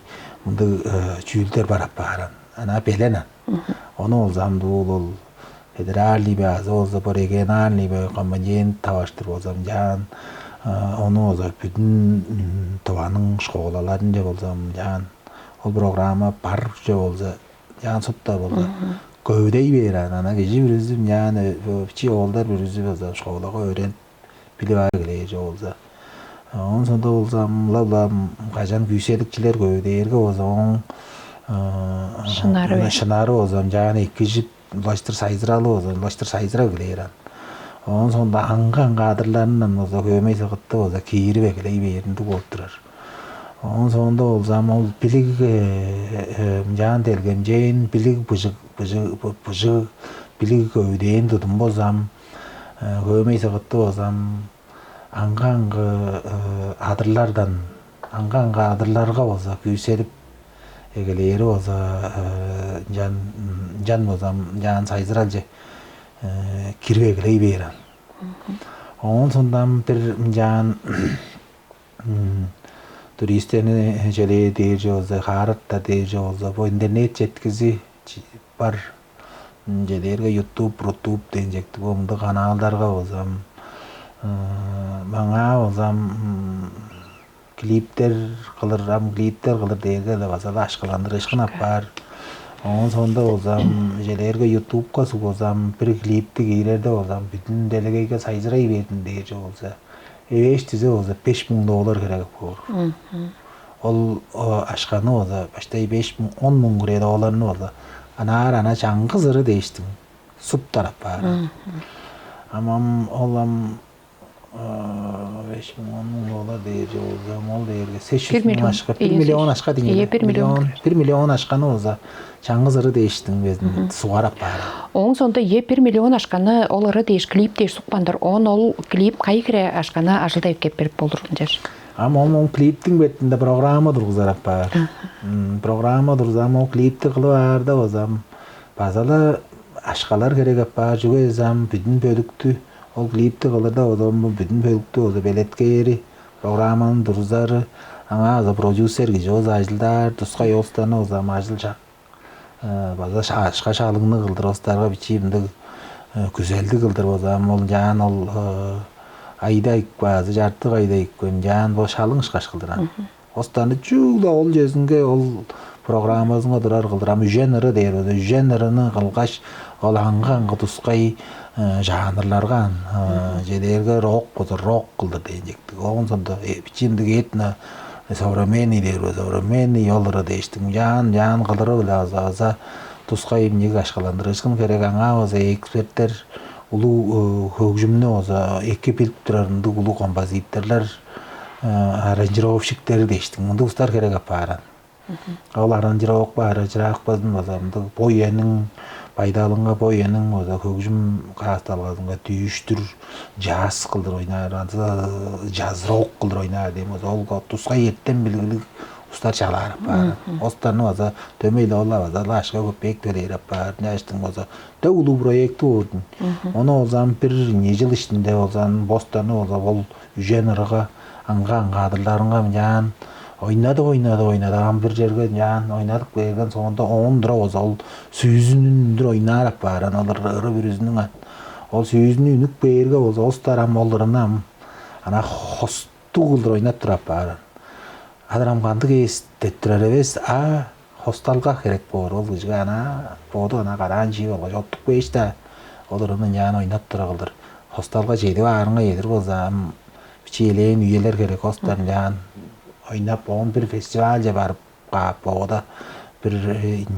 Speaker 2: ındı çüylter barap baran ana belenen onu olsam ol federal libaz olsa bu regional libaz kambajen tavaştır olsam jan onu olsa bütün tavanın şkolalarında olsam jan o programa parça olsa jan sutta olsa köydeyi veren ana gece bir üzüm yani çi older bir üzüm olsa şkolaka öğren bilip gelece olsa onun sonunda olsam lablam kajan güyselikçiler köyde olsa onun şınarı olsam yani ikisi ulaştır sayızralı olsa ulaştır sayızra geleren onun sonunda hangi adırlarından olsa köymeyi sıkıntı olsa kiri ve geleyi bir yerinde oldurar. Onun sonunda olsam ol bilik jan delgen jeyn bilik bıcık bilik köydeyin tutum bozam köymeyi sıkıntı olsam hangi adırlardan hangi adırlarga olsa güyselip egeleri olsa jan bozam jan sayızralca kirve geleyi beren. Onun sonundan bir jan turistlerini jeli deyce olsa, haratta deyce olsa, bu internet jetkizi var. Jelerge YouTube denecekti. Bu kanallarga olsam, bana olsam klipler kılır deyge de basala aşkılandır aşkına var. Onun sonunda olsam, jelerge YouTube'ga su olsam, bir klipti giylerde olsam, bütün delegeyge sayızrayı verdin deyce olsa. Eştize olsa $5.000 gerek olur. Ol aşkanı olsa başta 5.000-10.000 gureda olanı olsa ana çangı zırı değiştin. Sup taraf var. Ama olam 5.000-10.000 deyece olsa ol deyirge 600.000 aşka 1 milyon aşka dinle. 1 milyon aşkanı olsa çangı zırı değiştin bezin suarap var.
Speaker 1: Onun sonunda 1 milyon aşkanı oları değiş klip değiş sukpandır. Ol klip kaygıra aşkanı aşılda kep berip bolurunjar.
Speaker 2: Ama onun kliptin betinde programa durguzarap var. Programa durzam o klipti kılıvarda ozam. Bazala aşkalar gerek var. Jügezam bütün bölüktü. O klipti kılırda ozam bütün bölüktü. Oza beletke yeri. Programanın durzarı. Ama oza producer gici oza ajıldar. Tuska yolstanı ozam ajılacak. Baza aşka şalığını kıldır. Ostarga biçimdi. Güzeldi kıldır ozam. Ol jan ol ayda ikbazı jartı ayda ikbem jan bo şalың şkaş kıldıran. Ostanı çuğda ol jezinge ol programmazına durar kıldıram. Jeneri deyir o. Jenerini kılgaş ol hangi tuskay janrlargan jederge rock kıldır deyecektik. Onun sonunda biçimdi etna современный deyir o. Современный yolları değiştim. Jan kıldırı lazım. Tuskay imni kaşkalandırışkın gerek anga oza ekspertler ulu hücumne oza ekip bilip durarındı ulu kompozitörler aranjirovщиктери değişti. Munda ustar gerek aparan. Ol aranjirovok var, aranjirovok bazın bazamdı. Boyanın paydalınga boyanın oza hücum kastalgazınga tüyüştür jazz kıldır oynar, jazz rock kıldır oynar deyim oza ol tuskay etten bilgili ustar çalar var. Ostarны oza tömeyle ola oza laşka köpek töleyer var. Näştin oza da ulu proyekti ordun. Onu ozan bir yıl içinde ozan bostanı oza ol jeneraga anga adırlarınga jan oynadı. Am bir jerge jan oynadık bergen sonunda 10 lira oza ol süýüzünündür oynar var. Analar ırı bir üzünün ol süýüzünü ünük berge oza ostaram ollarınam ana hostu kıldır oynap turap var. Adaram kandık estettirer ebes, hostalga gerek bor, ol gıcıga ana, bodu ana karanji olga, jottuk bu işte, olurunun yan oynap tura kıldır. Hostalga jeydi varınga yedir bolsa, biçileyin üyeler gerek hostan yan oynap, on bir festivalce barıp kap, boda bir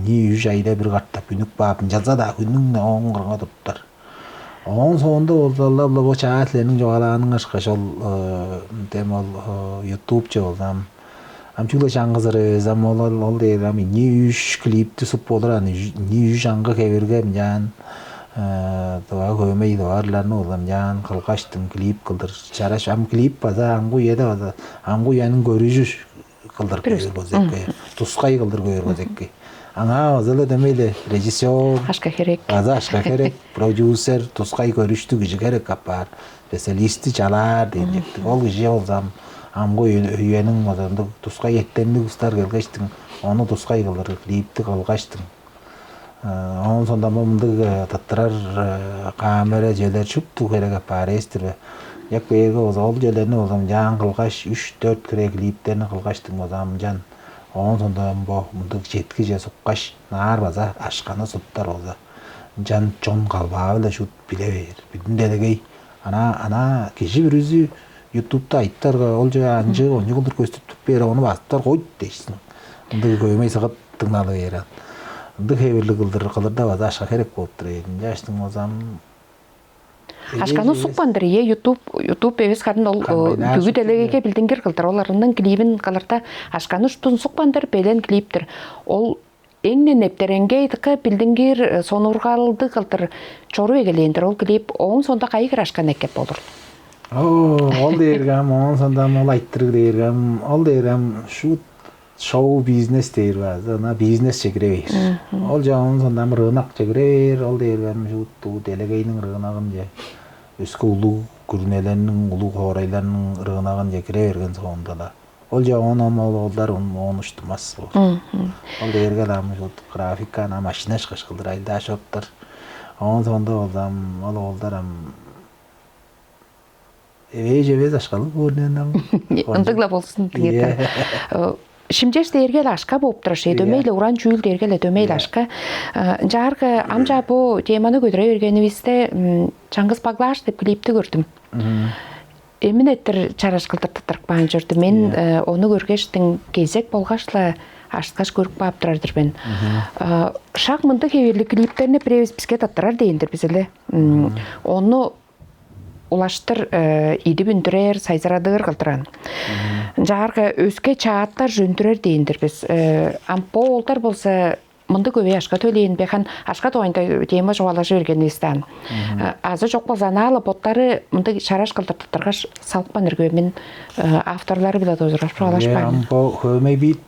Speaker 2: 200 ayda bir kartap ünük babın jaza da günün on kırına tuttar. Onun sonunda olsa bu çağatlarının joğalanın aşkaş ol, demol YouTube'ca olsam, amçukla şangızırı zaman ol deyir ama 200 klipti sup olur hani 200 şangı kevirgem jan doğa koymayı doğarlarını olam jan kılkaştın klip kıldır çaraş am klip baza angu yedi angu yanın görücü kıldır koyur bozekke tuskay kıldır koyur bozekke Аңа озылы демейле режиссер,
Speaker 1: Ашка керек.
Speaker 2: ашка керек, продюсер, тускай көрүштү киши керек капар, специалисти чалар дейдик. Ол киши олзам амго үйөнүң озондук тускай еттенди кустар келгечтиң, onu тускай кылыр, клипти кылгачтың. Он сонда мындык таттырар камера жерлер чупту керек капар эстирбе. Як берге ол жерлерни олзам жан кылгаш 3-4 кире клиптерни кылгачтың озам жан. Он сонда мындык жетки же суккаш нар база ашканы суттар олза. Жан чон калбаа эле шут биле бер. Бүтүн делегей ана киши бир өзү YouTube'da айттар ол же анжы онжы кылдыр көстүп бер onu бастар койт дейсиң. Мындык көймөй сагат тыңналы берет. Мындык хебирлик кылдырда база ашка керек болуп турат. Жаштың озам
Speaker 1: Ашканы сукпандыр YouTube эбес карын ол бүгү делегеге билдингер кылдыр. Оларынын клибин каларта ашканы штун сукпандыр белен клиптер. Ол эңнен эптеренге итке билдингер сонургалды кылдыр. Чору эгелендир ол клип оң сонда кайгыр ашкан экеп болур.
Speaker 2: Ол дергем, он сонда мол айттырып дергем, ол дергем шу шоу бизнес дейр баз, ана бизнес чегиребер. Ол жаун сонда рынок чегиребер, ол дергем шу делегейнин рыногун же өскө улуу күрнелернин, улуу хорайларнын рыногун же кире берген соонда да. Ол жаун олдар onu уштумас бул. Ол дерге да шу графика, ана машина шкышкылдыр айда шоттор. Он сонда олдам, олдар Эве ашкалы көрүнөн.
Speaker 1: Ындыгла болсун дегет. Шимжеш дергел ашка болуп турат. Дөмөйлө уран чүйл дергел дөмөйлө ашка. Жаргы амжа бу теманы көтөрө бергенибизде Чаңгыз Баглаш деп клипти көрдүм. Эминеттер чараш кылдыртып баан жүрдү. Мен ону көргөчтүң кезек болгашла ашкаш көрүп баап турардыр мен. Шак мындык эбирлик клиптерине пребиз бизге таттырар дейиндир биз эле. Ону улаштыр иди бүндүрер, сайзарадыр кылдыран. Жаргы өскө чааттар жөндүрер дейиндир биз. Ампо олдар болса мынды көбөй ашка төлөйүн бехан ашка тоойнда тема жобалашы бергенибизден. Азы жок болса анаалы боттары мынды шараш кылдыртыргаш салкпан эргө мен авторлары биле дозураш проалашпайм.
Speaker 2: Ампо көмөй бит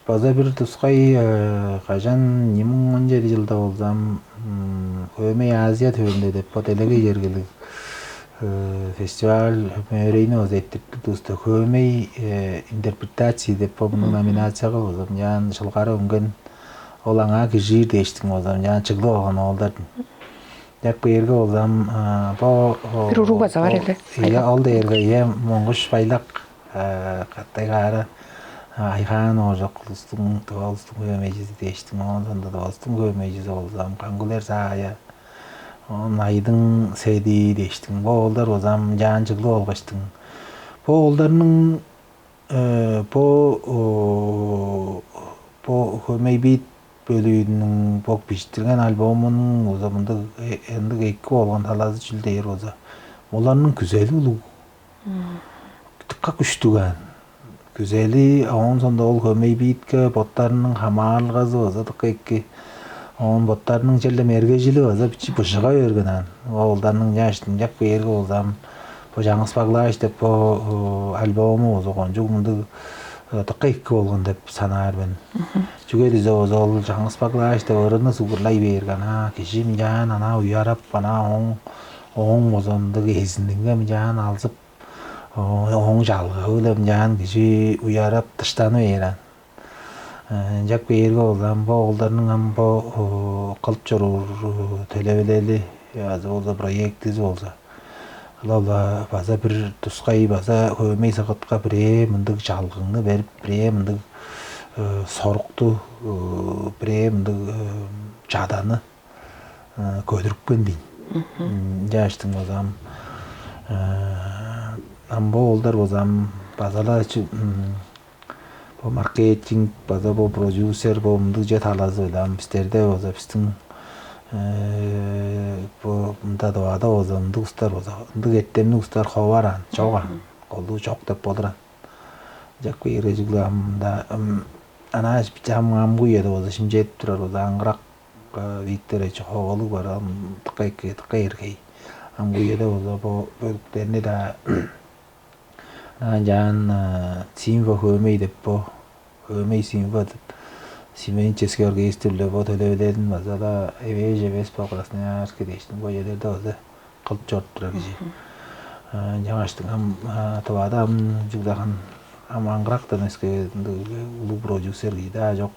Speaker 2: база бир тускай кажан 2017 жылда болсам көмөй Азия төбөндө деп потелеге жергелик фестиваль мөрейни өзеттикти тусты көмөй интерпретация деп бунун номинацияга болсам жан жылгары өнген ол аңа кижир дештиң болсам жан чыгды болгон олдар як берге болсам
Speaker 1: бир уруу база бар эле.
Speaker 2: Ал дерге моңгуш байлак каттайгары айхан ожок кылыстың көмөйчүсү дештиң онда да болстун көмөйчүсү болсам кангулер сая айдың седи дештиң болдар озам жаанчылуу болгочтуң болдарнын көмөй бит бөлүүнүн бок биштирген альбомунун озамында эндик 2 болгон талазы жүлдер оза оларнын күзели улуу тыкка күчтүгөн күзели он сонда ол көмөй битке боттарынын хамаалгазы оза тыкка 2 он боттарынын жерде мергежили оза бичи бышыга берген олдарнын жаштын жак берге олдам по Чаңгыз Баглаш деп по альбому озогон жугунду тыкка 2 болгон деп санаар мен. Жүгөдү озол Чаңгыз Баглаш деп ырыны сугурлай берген кишим жан ана уярап ана оң озондук эзиндиңге жан алсып оң жалгы элем жан киши уярап тыштанып берен. Жак берге олдам олдарнын амбо кылып жүрүр төлөбелели азы болсо проектиз болсо алла база бир тускай база көмөй сагатка бире мындык жалгыңды берип бире мындык сорукту бире мындык жаданы көдүрүпкөн дейм жаштың болсам амбо олдар болсам базалар маркетинг база бо продюсер бо мындык же талазы ойлам бизтерде болсо биздин мында да болсо мындык устар болсо мындык эттемни устар хобаран жоган колду жок деп болдуран жак бережигламда ана жам куйеде болсо шим жетип турар болсо аңгырак виктор хоголу бар тыкка эргей куйеде болсо бо бөлүктерини да жан симфо көмөй деп көмөй симфо деп симфонический оркестрлер вот өлелерин базала эве жебес по Красноярске дейштин бу жерде өзү кылып жорттура киши. Жаңаштың табадам жугдахан аңгырактан өскө улуу продюсер кийда жок.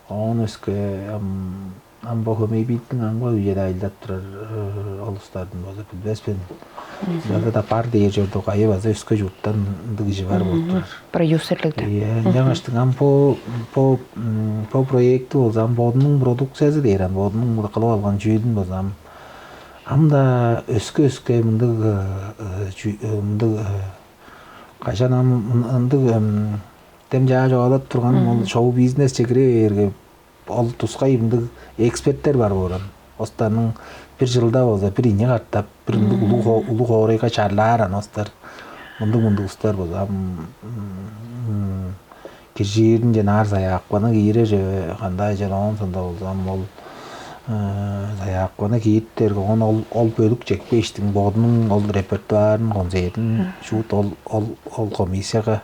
Speaker 2: Он өскө амбо хөмейбиттин аңгы үйөдө айылдап турар олустардын базы билбеспен. Зада да пар дее жордо кайы базы өскө журттан киши бар болуптур.
Speaker 1: Продюсерликте.
Speaker 2: Жаңаштың по проекти болсо амбодунун продукциясы дейт, амбодунун кылып алган жүйдүн болсо амда өскө мындык качан мындык тем жаа жоолоп турган ол шоу бизнес чекире ол тускай мындык эксперттер бар болон. Остарның bir жылда болсо bir ине каттап, bir улуу хооройга чарлааран остар мындык устар болсо киржирин жана ар саякпаны кийире же кандай жалаан сонда болсо ол саякпаны кийиттер ол бөлүк чекпештин бодунун ол репертуарын концертин шут ол комиссияга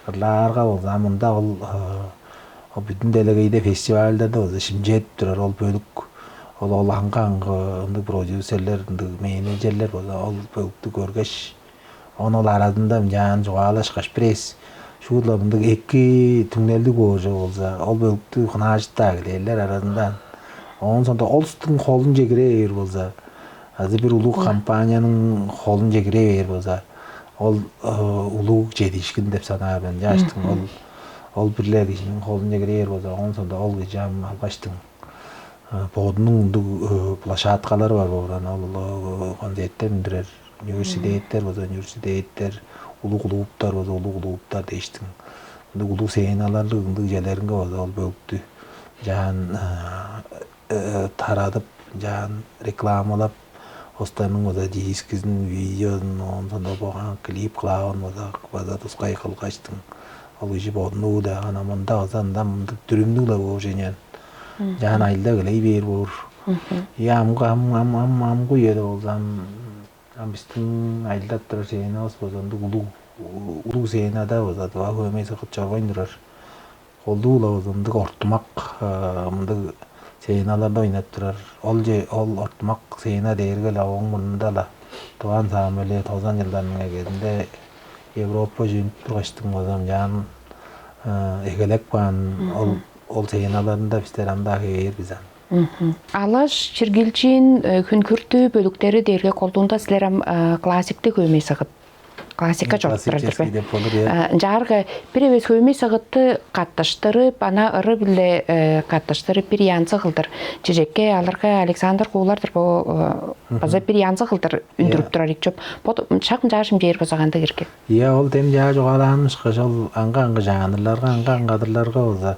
Speaker 2: ырлаарга болсо мында ол бүтүн делегейде фестивалдарда болсо шимжетип турар ол бөлүк ол аңгы продюсерлер менеджерлер болсо ол бөлүктү көргөч ол арадында жаан жугаалашкач пресс шула мындык эки түңнелдик болжо болсо ол бөлүктү кынаажыттаа келелер арадында сонда олстун колун жегире бер болсо азыр бир улуу компаниянын колун жегире бер болсо ол улуу жетишкин деп санайбын. Жаштың ол бирлер кишинин колун жегире бер болсо сонда ол киши албаштың бодунун площадкалары бар болған ол концерттер мүндүрер университеттер болсо университеттер улуу клубтар болсо улуу клубтар дейштин улуу сценалардын жерлеринге болсо ол бөлүктү жаан таратып жаан рекламалап остарның болсо дискисин видеодун сонда болгон клип кылаган болсо тускай кылгачтың ол киши бодунуу да анамында болсо анда мындык түрүмдүү да положениен жаан айылда келей бер бор амгу үйөдө болсо биздин айылдап турар сценабыз болсо улуу сценада болсо туга көмөй сыкыт чоргойн турар колдуула болсо мындык ортумак мындык сценаларда ойноп турар ол ортумак сцена дээрге эле оң мурунда эле тууган саам эле 90-жылдардын кезинде Европа жөнүп тургачтын болсо жаан эгелек баан ол сценаларында биздер анда кебербиз
Speaker 1: Алаш чиргилчин күнкүртүү бөлүктөрү дээрге колдуунда силер классикти көмөй сыгыт. Классика жорттурар. Жаргы бир эбес көмөй сыгытты катташтырып, ана ыры биле катташтырып бир янсы кылдыр. Жежекке аларга Александр Куулардыр база бир янсы кылдыр үндүрүп турар ик жоп. Чакын жашым жер базаганда керке.
Speaker 2: Ол тем жаа жогаланмыш кышыл анга жанрларга адырларга болсо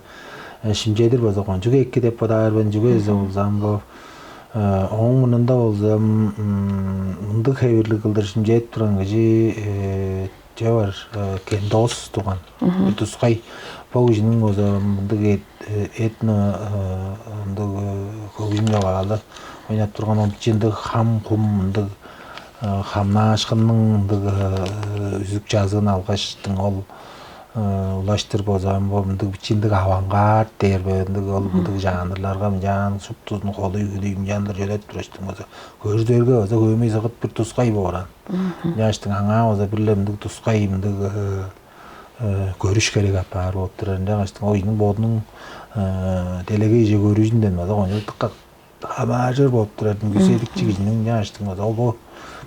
Speaker 2: шимжедир болсо жүгө эки деп бадарбын жүгө болсам оң мурунда болсо мындык хебирлик кылдыр шимжедип турган киши бар кендос туган бир тускай бул кишинин болсо мындык этно мындык көгүм жабаалы ойноп турган ол чындык хам кум мындык хамнаашкындын мындык үзүк жазыгын алгачтың ол улаштырып болсо мындык чындык авангард дээрбендик ол мындык жанрларга жаан суптузун колу үйгүлүйм жандар жөнөтүп турачтың болсо көзлөргө болсо көмөй сыгыт бир тускай болгон жаштың аңа болсо бир эле мындык тускай мындык көрүш керек апаар болуп турар жаштың оюнун бодунун делегей же көрүүсүндөн болсо конжолтукка амажыр болуп турар күселикчи кишинин жаштың болсо ол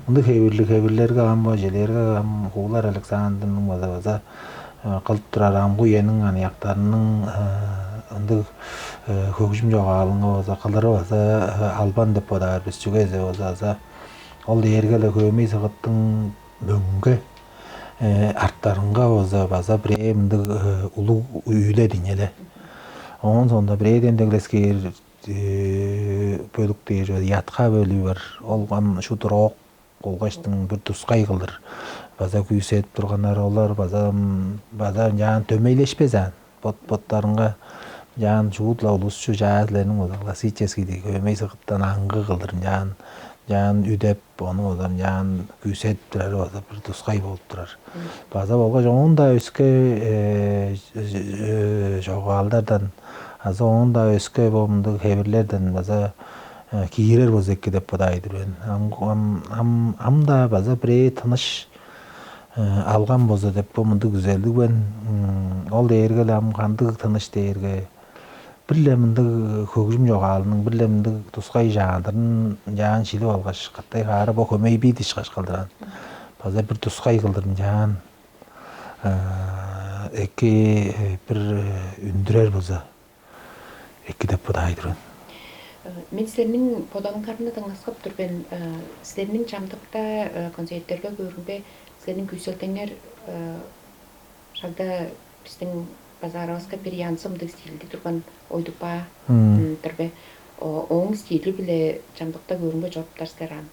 Speaker 2: мындык хебирлерге амбо желерге Куулар Александрдын болсо кылып турар амгу үйөнүн анаяктарынын ындык көгүжүм жогаалыңа болсо кылдыры болсо албан деп бадарбыз жүгөзө болсо ол дээрге эле көмөй сыгыттын мөңгө арттарынга болсо база бир мындык улуу үйлө диңеле сонда бир демдеглескер бөлүк дээр ятка бөлүү бар ол шутурок колгачтың бир тускай кылдыр база күйсетип тургандар олар база жаан төмөйлешпес боттарынга жаан жуутла улусчу жаазлеринин классический көмөй сыгыттан аңгы кылдыр жаан жан үдеп, onu ozam жан küset turar, oza bir tuskay bolup turar. Baza bolga joğun da öske joğaldardan, aza onun da öske bomdu hebirlerden baza kigirer bozekki dep bodaydır ben. Am da baza bire tanış algan boza dep bomundu güzeldi ben. Ol değerge lam kandık tanış değerge. Birleminde kögüjüm joğalynyň, birleminde tuskay jandyryn, jan şili bolgaç, gatay gary bo kömey bir diş kaldyran. Baza bir tuskay kıldırın jan. Eki bir ündürer boza. Eki dep bodaydyr.
Speaker 1: Men sizlerinin podalıklarını tыңlasıp dur ben sizlerinin çamdıkta konsertlerge görünbe sizlerinin küyseltenler şalda bizden bazarımızda bir yansımdık stilde durgan oydupa turbe onun stili bile çamdıkta görünbe çok taştıran.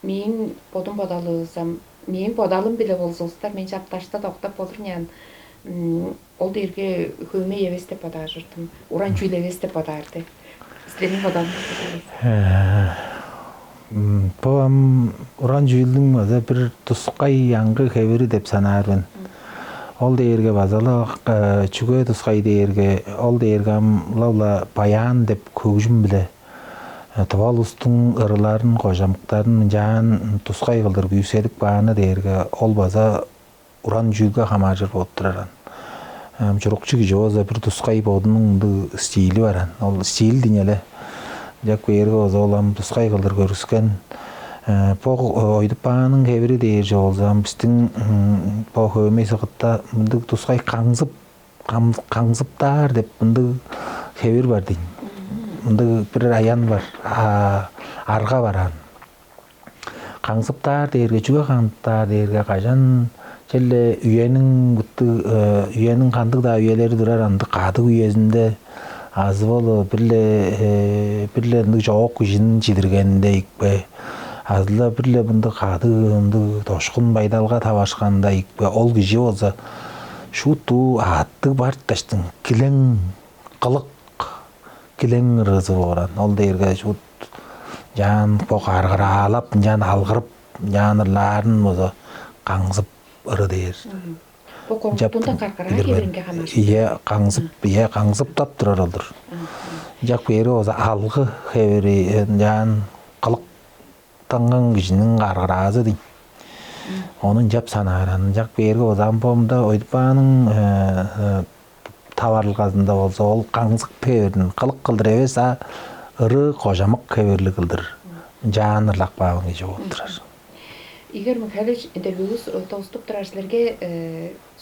Speaker 1: Men podum podalısam, men podalım bile bolsuzlar men çaptaşta doktap bolurun yani. Ol derge höme yeveste podajırdım. Uran çüyleveste podardı. Sizlerin podalım.
Speaker 2: Bu uran jüýüldüň baza bir tuskay ýangı hebiri dep sanaryn. Ol derge bazalyk çüge tuskay derge, ol dergem lawla bayan dep kögüjüm bile Tavalustyň ırılaryň, gojamyklaryň jan tuskay kıldyr güýselik bany derge ol baza uran jüýge hamajar bolup turaran. Çurukçy kişi oza bir tuskay bodunyň stili baran. Ol stil diňele. Jak berge oza olam tuskay kıldyr görüsken po oydup banyň hebiri derje bolsam bizdiň po höme sygытda mundy tuskay kaňsypdar dep mundy hebir bar diň. Mundy bir ayan bar. Arga baran. Kaňsypdar derge jüge kaňsypdar derge gajan Çelle üyenin guttu üyenin kandık da üyeleri durar andı kadık üyesinde az bolu birle joğuk işin çidirgende ikbe azla birle bunda kadık toşkun baydalga tabaşkanda ikbe ol kişi olsa şu tu attı bar taştın kilen kılık kilen rızı oran ol derge şu jan pokargıra alap jan algırıp janırların boza kaňsyp ırı deyir.
Speaker 1: Bunda karkara hebirинге hamaşy.
Speaker 2: Iya kaňsyp tap turar oldur. Jak beri oza algı hebiri jan kılık taňgan kişiniň gargarazy diň. Onun jap sanaran jak beri oza bomda oýdupanyň tabarlygazynda bolsa ol kaňsyp hebirin kılık kıldyr ebes ırı gojamyk hebirli kıldyr. Janyrlak bagyň kişi bolup turar.
Speaker 1: Игорь Михайлович интервьюс толступ турарсызларга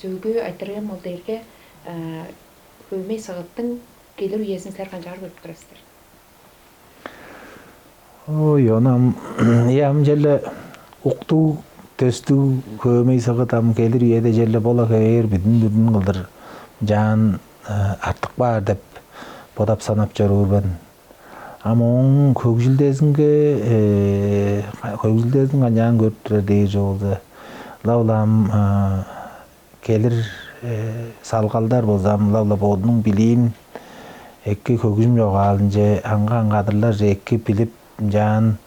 Speaker 1: сөйгү айтырган молдерге хөме сагыттын келир үесин силер канча көрүп турасыздар?
Speaker 2: Ой, онам ям жelle уктуу төстүү хөме сагытам келир үеде жelle бола кер бидин кылдыр жан артык бар деп бодап санап жүрүрмүн. Amon kögüldezинге kanjan görüp turar deyje bolsa. Lawlam kelir salgaldar bolsam lawla bodunyň bilin ekki kögüjüm jogalynja anga-angadyrlar ekki bilip jan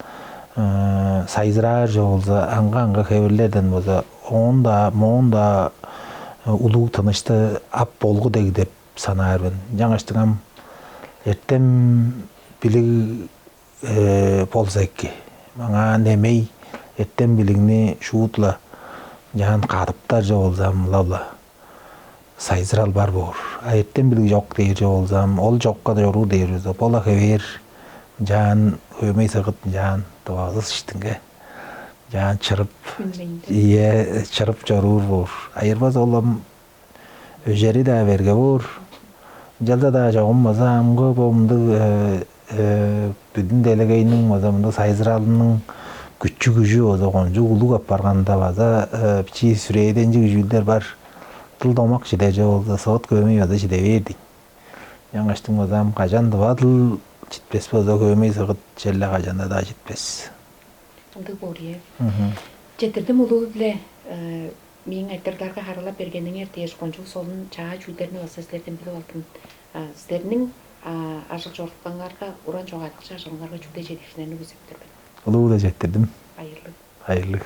Speaker 2: sayzyrar bolsa anga hebirlerden bolsa onda ulug tanıştı ap bolgu dep sanarmyn. Jaňaşdyňam ertem bilig bolsa ekki. Maňa nemey etten biligini şuutla jan kadyptar bolsam lawla sayzyral bar bor. Etten bilig jok diýje bolsam ol jokka da ýoru diýeriz. Bola heber jan höme sagyt jan tawazys iştinge jan çyrıp çyrıp jorur bor. Aýyrbaz olam öjeri da berge bor. Jalda da jogummaza amgo bomdy bütün delegeýiniň mazamynda sayzyralnyň güçü oza gonju ulug aparganda baza biçi süreýdenji güýler bar. Tıldamak şideje bolsa saat kömey ýa-da şide berdik. Ýaňaşdyň mazam gajandy badıl jitpes bolsa kömey sagyt jelle gajanda da jitpes.
Speaker 1: Yndy bolýar. Jetirdim ulug bile meň aýtyrlarga haralap bergeniňer teş gonju solun çağa çüýlerini bolsa sizlerden bilip aldym. Sizleriniň aşyk joruklarga uran jogatlyk şaşyňlarga çok da jediklerini gözüp durdy.
Speaker 2: Ulu da jettirdim.
Speaker 1: Hayırlı.
Speaker 2: Hayırlı.